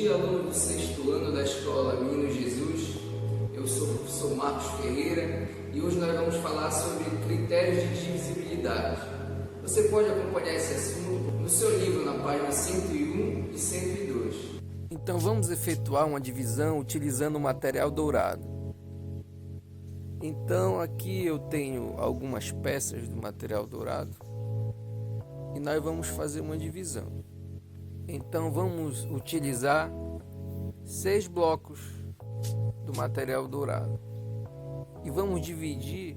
dia, aluno do sexto ano da Escola Menino Jesus. Eu sou o professor Marcos Ferreira e hoje nós vamos falar sobre critérios de divisibilidade. Você pode acompanhar esse assunto no seu livro na página 101 e 102. Então vamos efetuar uma divisão utilizando o material dourado. Então aqui eu tenho algumas peças do material dourado e nós vamos fazer uma divisão. Então vamos utilizar 6 blocos do material dourado e vamos dividir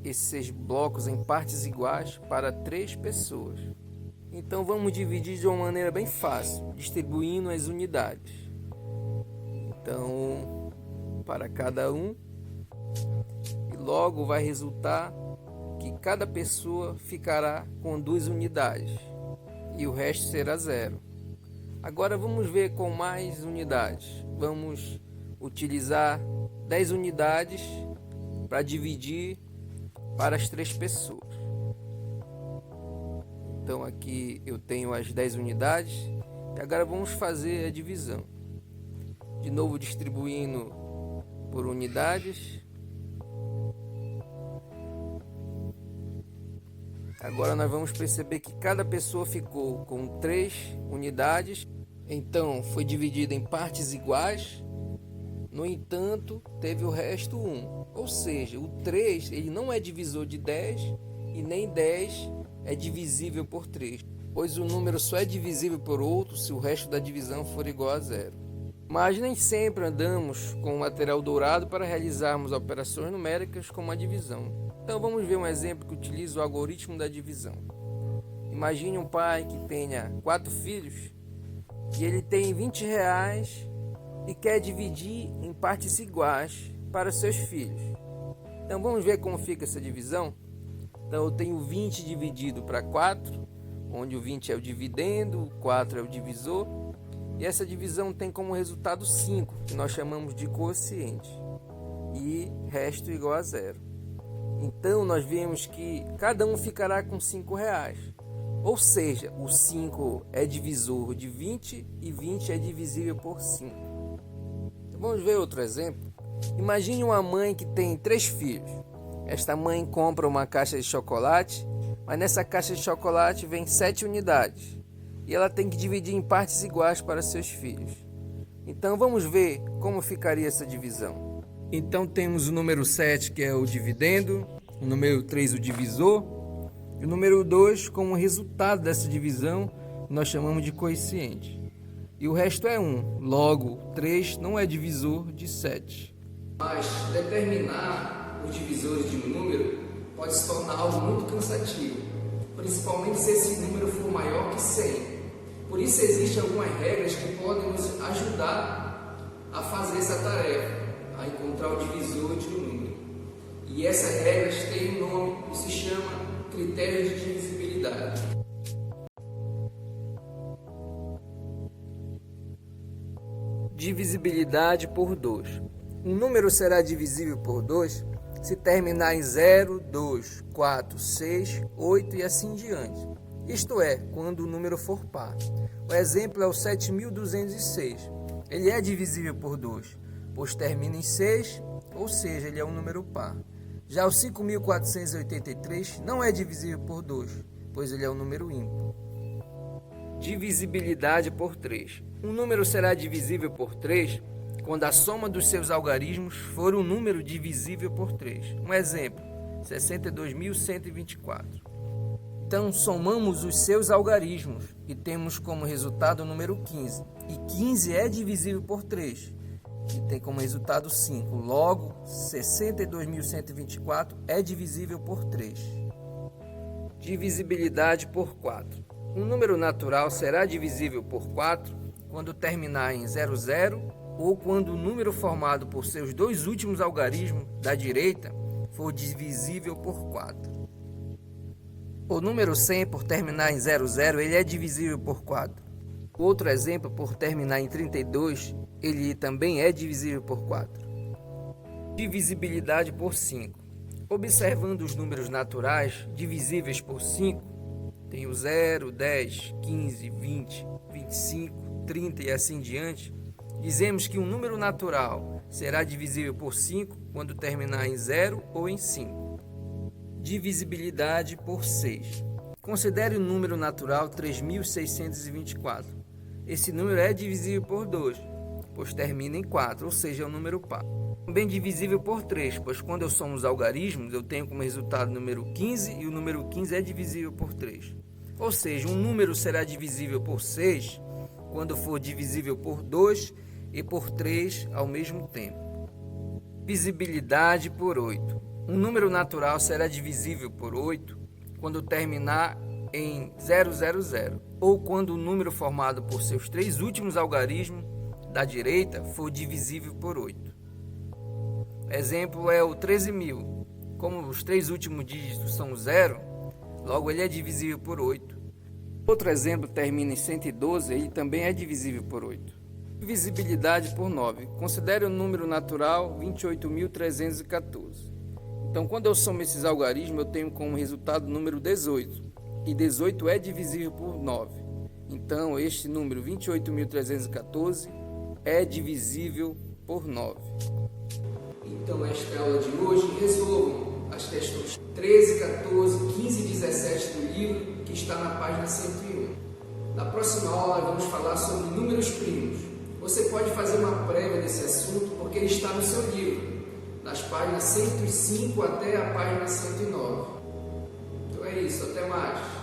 esses 6 blocos em partes iguais para 3 pessoas. Então vamos dividir de uma maneira bem fácil, distribuindo as unidades. Então, para cada um, e logo vai resultar que cada pessoa ficará com 2 unidades e o resto será 0. Agora vamos ver com mais unidades. Vamos utilizar 10 unidades para dividir para as 3 pessoas. Então aqui eu tenho as 10 unidades e agora vamos fazer a divisão. De novo distribuindo por unidades. Agora nós vamos perceber que cada pessoa ficou com 3 unidades. Então foi dividido em partes iguais. No entanto, teve o resto 1. Ou seja, o 3 ele não é divisor de 10 e nem 10 é divisível por 3. Pois o número só é divisível por outro se o resto da divisão for igual a 0. Mas nem sempre andamos com o material dourado para realizarmos operações numéricas como a divisão. Então vamos ver um exemplo que utiliza o algoritmo da divisão. Imagine um pai que tenha 4 filhos e ele tem R$20 e quer dividir em partes iguais para seus filhos. Então vamos ver como fica essa divisão. Então eu tenho 20 dividido para 4, onde o 20 é o dividendo, o 4 é o divisor. E essa divisão tem como resultado 5, que nós chamamos de quociente. E resto igual a 0. Então nós vemos que cada um ficará com R$5. Ou seja, o 5 é divisor de 20 e 20 é divisível por 5. Então, vamos ver outro exemplo. Imagine uma mãe que tem 3 filhos. Esta mãe compra uma caixa de chocolate, mas nessa caixa de chocolate vem 7 unidades. E ela tem que dividir em partes iguais para seus filhos. Então vamos ver como ficaria essa divisão. Então temos o número 7, que é o dividendo, o número 3, o divisor, e o número 2, como resultado dessa divisão, nós chamamos de quociente. E o resto é 1, logo 3 não é divisor de 7. Mas determinar os divisores de um número pode se tornar algo muito cansativo, principalmente se esse número for maior que 100. Por isso existem algumas regras que podem nos ajudar a fazer essa tarefa, a encontrar o divisor de um número. E essas regras têm um nome que se chama critério de divisibilidade. Divisibilidade por 2. Um número será divisível por 2 se terminar em 0, 2, 4, 6, 8 e assim diante. Isto é, quando o número for par. O exemplo é o 7.206. Ele é divisível por 2, pois termina em 6, ou seja, ele é um número par. Já o 5.483 não é divisível por 2, pois ele é um número ímpar. Divisibilidade por 3. Um número será divisível por 3 quando a soma dos seus algarismos for um número divisível por 3. Um exemplo, 62.124. Então, somamos os seus algarismos e temos como resultado o número 15. E 15 é divisível por 3, que tem como resultado 5. Logo, 62.124 é divisível por 3. Divisibilidade por 4. Um número natural será divisível por 4 quando terminar em 00 ou quando o número formado por seus 2 últimos algarismos da direita for divisível por 4. O número 100, por terminar em 00, ele é divisível por 4. Outro exemplo, por terminar em 32, ele também é divisível por 4. Divisibilidade por 5. Observando os números naturais divisíveis por 5, tem o 0, 10, 15, 20, 25, 30 e assim diante, dizemos que um número natural será divisível por 5 quando terminar em 0 ou em 5. Divisibilidade por 6. Considere o número natural 3.624. Esse número é divisível por 2, pois termina em 4, ou seja, é um número par. Também divisível por 3, pois quando eu somo os algarismos, eu tenho como resultado o número 15 e o número 15 é divisível por 3. Ou seja, um número será divisível por 6 quando for divisível por 2 e por 3 ao mesmo tempo. Divisibilidade por 8. Um número natural será divisível por 8 quando terminar em 000 ou quando o número formado por seus 3 últimos algarismos da direita for divisível por 8. Exemplo é o 13.000. Como os 3 últimos dígitos são 0, logo ele é divisível por 8. Outro exemplo termina em 112, ele também é divisível por 8. Divisibilidade por 9. Considere o número natural 28.314. Então, quando eu somo esses algarismos, eu tenho como resultado o número 18. E 18 é divisível por 9. Então, este número 28.314 é divisível por 9. Então, esta aula de hoje, resolvam as questões 13, 14, 15 e 17 do livro, que está na página 101. Na próxima aula, vamos falar sobre números primos. Você pode fazer uma prévia desse assunto, porque ele está no seu livro, das páginas 105 até a página 109. Então é isso, até mais.